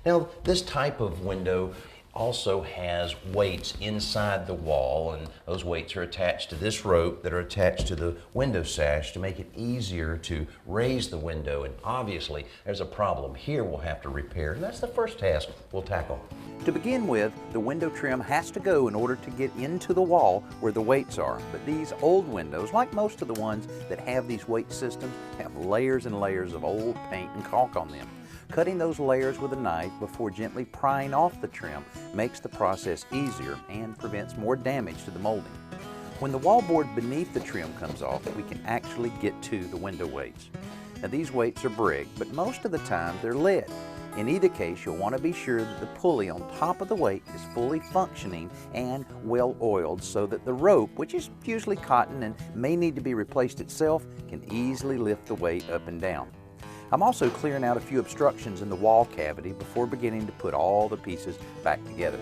Now, this type of window also has weights inside the wall, and those weights are attached to this rope that are attached to the window sash to make it easier to raise the window. And obviously there's a problem here we'll have to repair, and that's the first task we'll tackle. To begin with, the window trim has to go in order to get into the wall where the weights are. But these old windows, like most of the ones that have these weight systems, have layers and layers of old paint and caulk on them. Cutting those layers with a knife before gently prying off the trim makes the process easier and prevents more damage to the molding. When the wallboard beneath the trim comes off, we can actually get to the window weights. Now, these weights are brick, but most of the time they're lead. In either case, you'll want to be sure that the pulley on top of the weight is fully functioning and well oiled so that the rope, which is usually cotton and may need to be replaced itself, can easily lift the weight up and down. I'm also clearing out a few obstructions in the wall cavity before beginning to put all the pieces back together.